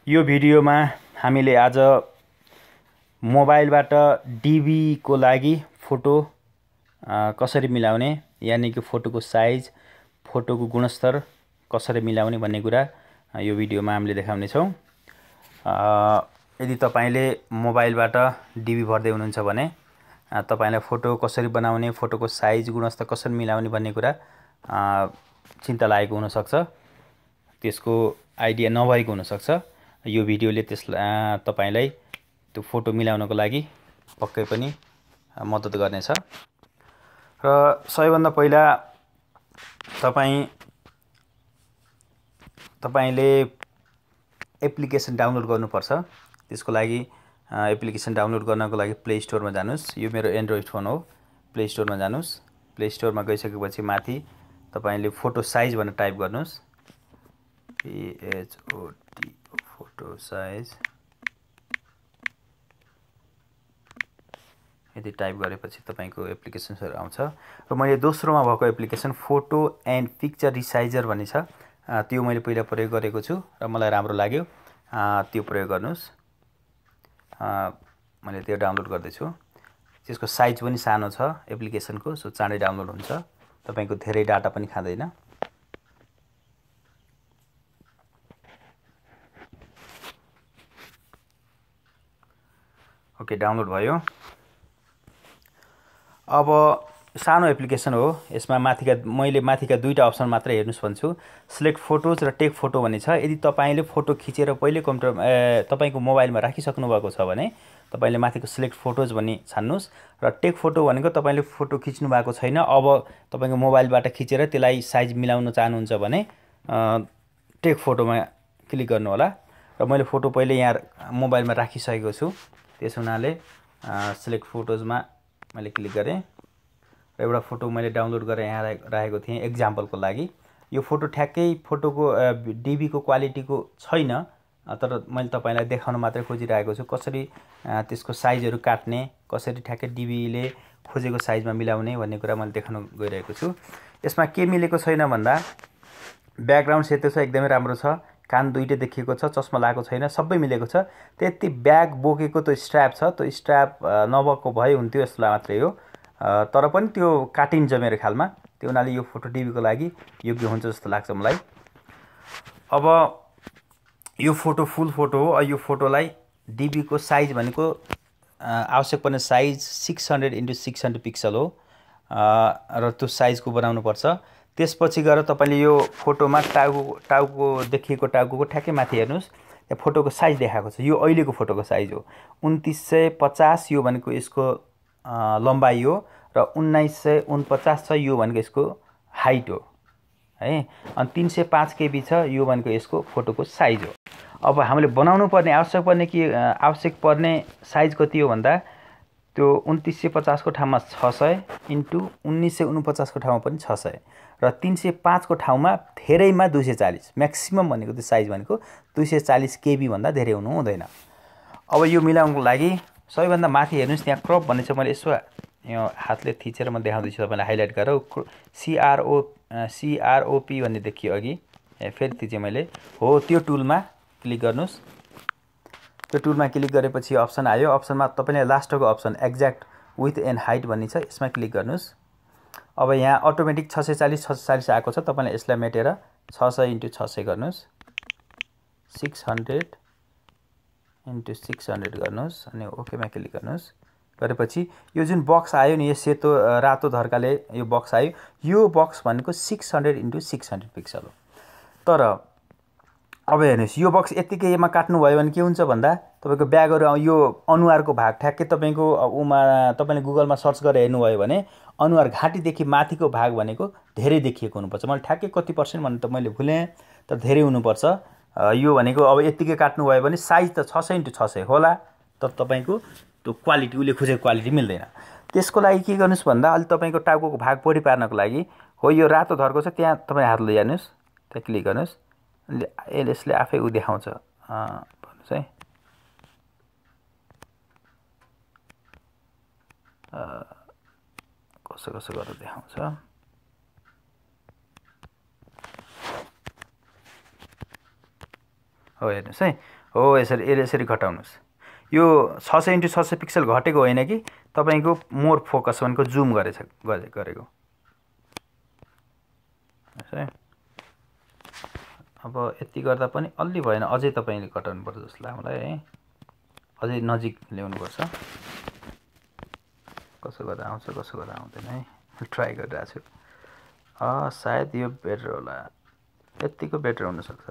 यो भिडियोमा हामीले आज मोबाइलबाट डीबी को लागि फोटो कसरी मिलाउने यानी कि फोटोको साइज, फोटोको गुणस्तर कसरी मिलाउने भन्ने कुरा यो भिडियोमा हामीले देखाउने छौं। यदि तपाईले मोबाइलबाट डीबी भर्दै हुनुहुन्छ भने तपाईलाई फोटो कसरी बनाउने, फोटोको साइज, गुणस्तर कसरी मिलाउने भन्ने कुरा चिन्ता लागेको हुन सक्छ, त्यसको आइडिया नभएको हुन सक्छ। यो भिडियोले तपाईलाई त्यो फोटो मिलाउनको लागि पक्कै पनि मद्दत गर्नेछ। र सबैभन्दा पहिला तपाईले एप्लिकेसन डाउनलोड गर्नुपर्छ। त्यसको लागि एप्लिकेसन डाउनलोड गर्नको लागि प्ले स्टोरमा जानुस्। यो मेरो एन्ड्रोइड फोन हो। प्ले स्टोरमा जानुस्। प्ले स्टोरमा गइसकेपछि माथि तपाईले फोटो साइज भनेर टाइप गर्नुस्। PHOTO फोटो साइज यदि टाइप गरेपछि तपाईको एप्लिकेसनहरु आउँछ। र मैले दोस्रोमा भएको application photo and picture resizer भन्ने छ। त्यो मैले पहिला प्रयोग गरेको छु र मलाई राम्रो लाग्यो। त्यो प्रयोग गर्नुस्। मैले त्यो डाउनलोड गर्दै छु। त्यसको साइज पनि सानो छ एप्लिकेसनको, सो चाँडै डाउनलोड हुन्छ। तपाईको धेरै डाटा पनि खाँदैन। ओके, डाउनलोड भयो। अब सानो एप्लिकेसन हो। यसमा मैले माथिका दुईटा अप्सन मात्र हेर्नुस् भन्छु। सिलेक्ट फोटोज र टेक फोटो भन्ने छ। यदि तपाईले फोटो खिचेर पहिले कम्प्युटर तपाईको मोबाइलमा राखिसक्नु भएको छ भने तपाईले माथिको सिलेक्ट फोटोज भन्ने छान्नुस् र टेक फोटो भनेको तपाईले फोटो खिच्नु भएको छैन, अब तपाईको मोबाइलबाट खिचेर त्यसलाई साइज मिलाउन चाहनुहुन्छ भने टेक फोटोमा क्लिक गर्नु होला। र मैले फोटो पहिले यहाँ मोबाइलमा राखिसकेको छु, त्यस हुनाले सिलेक्ट फोटोजमा मैले क्लिक गरेँ र एउटा फोटो मैले डाउनलोड गरेर यहाँ राखेको थिएँ एक्जाम्पलको लागि। यो फोटो ठ्याक्कै फोटोको डीबी को क्वालिटीको छैन, तर मैले तपाईलाई देखाउन मात्रै खोजिरहेको छु कसरी त्यसको साइजहरु काट्ने, कसरी ठ्याक्कै डीबी ले खोजेको साइजमा मिलाउने भन्ने कुरा मैले देखाउन गइरहेको छु। यसमा के मिलेको छैन भन्दा ब्याकग्राउन्ड सेतो छ, एकदमै राम्रो छ। कान दुईटै देखिएको छ, चस्मा लगाएको छैन, सबै मिलेको छ। त्यति ब्याग बोकेको त्यो स्ट्र्याप छ, त्यो स्ट्र्याप नभएको भए हुन्थ्यो यसलाई मात्रै हो, तर पनि त्यो काटिन्छ मेरो ख्यालमा। त्यो हुनाले यो फोटो डीबी को लागि योग्य हुन्छ जस्तो लाग्छ मलाई। अब यो फोटो फुल फोटो हो। यो फोटोलाई डीबी को साइज भनेको आवश्यक पर्ने साइज 600 × 600 पिक्सल हो र त्यो साइजको बनाउनु पर्छ। त्यसपछि गएर तपाईले यो फोटोमा टाउको देखिएको टाउको ठ्याक्कै माथि हेर्नुस्, यहाँ फोटोको साइज देखाएको छ। यो अहिलेको फोटोको साइज हो 2950। यो भनेको यसको लम्बाइ हो र 1949 छ यो भनेको यसको हाइट हो है। अनि 305 केबी छ यो भनेको यसको फोटोको साइज हो। अब हामीले बनाउनु पर्ने आवश्यक पर्ने साइज कति हो भन्दा त्यो 2950 को ठाउँमा 600 × 1949 को ठाउँमा पनि 600 र 305 को ठाउँमा धेरैमा 240। म्याक्सिमम भनेको त्यो साइज भनेको 240 केबी भन्दा धेरै हुनु हुँदैन। अब यो मिलाउनको लागि सबैभन्दा माथि हेर्नुस्, त्यहाँ क्रप भन्ने छ। मैले यसो यो हातले थिचेर म देखाउँदै छु तपाईलाई हाइलाइट गरेर। CROP भन्ने देखियो अघि, फेरि थिचे मैले हो। त्यो टुलमा क्लिक गर्नुस्। त्यो टुलमा क्लिक गरेपछि अप्सन आयो। अप्सनमा तपाईले लास्टको option exact with and white भन्ने छ, यसमा क्लिक गर्नुस्। अब यहाँ अटोमेटिक 640 आएको छ। तपाईले यसलाई मेटेर 600 × 600 गर्नुस्, 600 × 600 गर्नुस् अनि ओके मा क्लिक गर्नुस्। गरेपछि यो जुन बक्स आयो नि, यो सेतो रातो धर्काले यो बक्स आयो, यो बक्स भनेको 600 × 600 पिक्सल हो। तर अब हेर्नुस्, यो बक्स यतिकैमा काट्नु भयो भने के हुन्छ भन्दा तपाईको ब्यागहरु यो अनुहारको भाग ठ्याक्कै तपाईको तपाईले गुगलमा सर्च गरेर हेर्नु भयो भने अनुहार घाँटीदेखि माथिको भाग भनेको धेरै देखिएको हुनुपर्छ। मैले ठ्याक्कै कति % भन्ने त मैले भुले, तर धेरै हुनुपर्छ। यो भनेको अब यतिकै काट्नु भयो भने साइज त 600 × 600 होला, तर तपाईको त्यो क्वालिटी उले खोजेको क्वालिटी मिल्दैन। त्यसको लागि के गर्नुस् भन्दा अलि तपाईको टाउकोको भाग बढी पार्नको लागि हो, यो रातो धर्को छ त्यहाँ तपाई हात लैजानुस्, त्यहाँ क्लिक गर्नुस्। यसले आफै उ देखाउँछ भन्नुस् है। कसो गरेर देखाउँछ। हो हेर्नुहोस् है, हो यसरी घटाउनुहोस्। यो 600x600 पिक्सल घटेको होइन कि तपाईँको मोर फोकस भनेको जुम गरेको है। अब यति गर्दा पनि अलि भएन, अझै तपाईँले घटाउनु पर्छ जस्तो लाग्छ मलाई है, अझै नजिक ल्याउनुपर्छ। कसो गर्दा आउँछ कसो गर्दा आउँदैन है, ट्राई गरिरहेको छु। सायद यो बेटर होला, यतिको बेटर हुनसक्छ।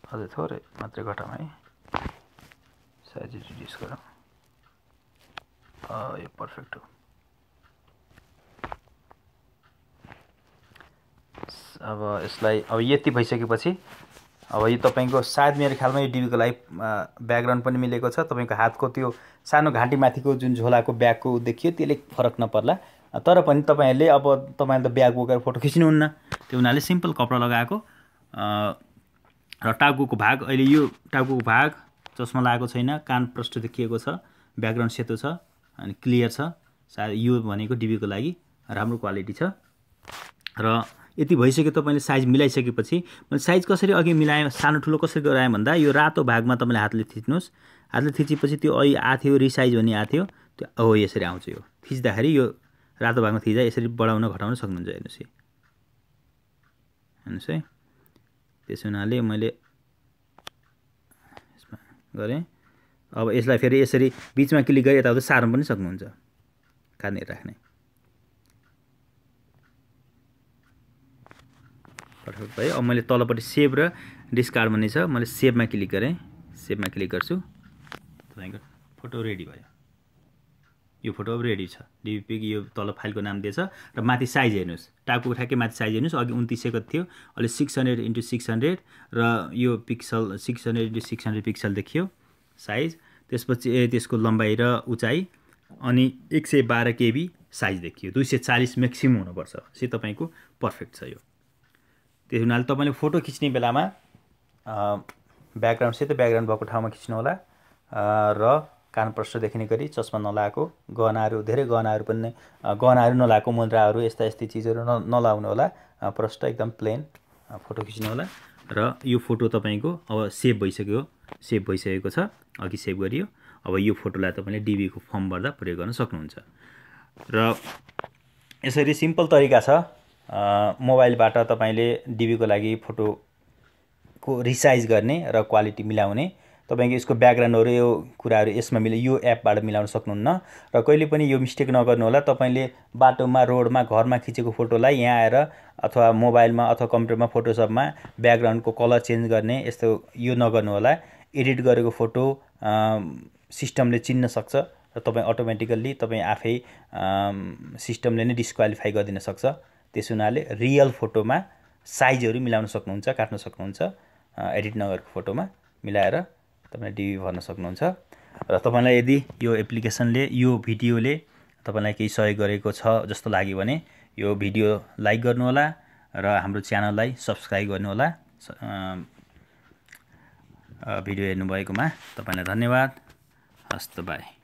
अझै थोरै मात्रै घटाउँ है, साइज रिड्युस गरौँ। यो पर्फेक्ट हो। अब यसलाई अब यति भइसकेपछि अब यो तपाईँको सायद मेरो ख्यालमा यो डिबीको लागि ब्याकग्राउन्ड पनि मिलेको छ। तपाईँको हातको त्यो सानो घाँटीमाथिको जुन झोलाको ब्यागको देखियो त्यसले फरक नपर्ला, तर पनि तपाईँहरूले अब तपाईँले त ब्याग बोकेर फोटो खिच्नुहुन्न, त्यो हुनाले सिम्पल कपडा लगाएको र टाउकोको भाग, अहिले यो टाउकोको भाग चस्मा लगाएको छैन, कान प्रष्ट देखिएको छ, ब्याकग्राउन्ड सेतो छ अनि क्लियर छ। सायद यो भनेको डिबीको लागि राम्रो क्वालिटी छ। र यति भइसक्यो, तपाईँले साइज मिलाइसकेपछि मैले साइज कसरी अघि मिलाएँ, सानो ठुलो कसरी गराएँ भन्दा यो रातो भागमा तपाईँले हातले थिच्नुहोस्। हातले थिचेपछि त्यो अहिले आएको थियो रिसाइज भन्ने आएको थियो, त्यो हो यसरी आउँछ। यो थिच्दाखेरि यो रातो भागमा थिच्दा यसरी बढाउन घटाउन सक्नुहुन्छ। हेर्नुहोस् है, त्यसो हुनाले मैले यसमा गरेँ। अब यसलाई फेरि यसरी बिचमा क्लिक गरी यताउता सार्न पनि सक्नुहुन्छ, कहाँनिर राख्ने। पर्फेक्ट भयो। अब मैले तलपट्टि सेभ र डिस्कार्ड भन्ने छ, मैले सेभमा क्लिक गरेँ, सेभमा क्लिक गर्छु, तपाईँको फोटो रेडी भयो। यो फोटो अब रेडी छ, डिबी यो तल फाइलको नाम दिएछ र माथि साइज हेर्नुहोस्, टाउको ठ्याक्कै माथि साइज हेर्नुहोस्। अघि 2900 थियो, अहिले 600x600 र यो पिक्सल 600x600 पिक्सल देखियो साइज। त्यसपछि त्यसको लम्बाइ र उचाइ अनि 112 KB साइज देखियो, 240 म्याक्सिमम हुनुपर्छ। यो तपाईँको पर्फेक्ट छ। यो त्यस हुनाले तपाईँले फोटो खिच्ने बेलामा ब्याकग्राउन्ड सेतो ब्याकग्राउन्ड भएको ठाउँमा खिच्नु होला र कान प्रष्ट देखिने गरी चस्मा नलाएको, गहनाहरू धेरै गहनाहरू पनि गहनाहरू नलाएको, मुद्राहरू यस्ता चिजहरू नलाउनु होला। प्रष्ट एकदम प्लेन फोटो खिच्नु होला। र यो फोटो तपाईँको अब सेभ भइसकेको छ, अघि सेभ गरियो। अब यो फोटोलाई तपाईँले डिबीको फर्म भर्दा प्रयोग गर्न सक्नुहुन्छ। र यसरी सिम्पल तरिका छ मोबाइलबाट तपाईँले डिबीको लागि फोटोको रिसाइज गर्ने र क्वालिटी मिलाउने। तपाईँको यसको ब्याकग्राउन्डहरू यो कुराहरू यसमा यो एपबाट मिलाउन सक्नुहुन्न। र कहिले पनि यो मिस्टेक नगर्नु होला, तपाईँले बाटोमा रोडमा घरमा खिचेको फोटोलाई यहाँ आएर अथवा मोबाइलमा अथवा कम्प्युटरमा फोटोसपमा ब्याकग्राउन्डको कलर चेन्ज गर्ने यस्तो यो नगर्नु होला। एडिट गरेको फोटो सिस्टमले चिन्न सक्छ र तपाईँ अटोमेटिकल्ली तपाईँ आफै सिस्टमले नै डिस्क्वालिफाई गरिदिन सक्छ। त्यस हुनाले रियल फोटोमा साइजहरू मिलाउन सक्नुहुन्छ, काट्न सक्नुहुन्छ, एडिट नगरेको फोटोमा मिलाएर तपाईले डिबी भर्न सक्नुहुन्छ। र तपाईलाई यदि यो एप्लिकेसनले यो भिडियोले तपाईलाई केही सहयोग गरेको छ जस्तो लाग्यो भने यो भिडियो लाइक गर्नुहोला र हाम्रो च्यानललाई सब्स्क्राइब गर्नुहोला। भिडियो हेर्नुभएकोमा तपाईलाई धन्यवाद। हस्त बाई।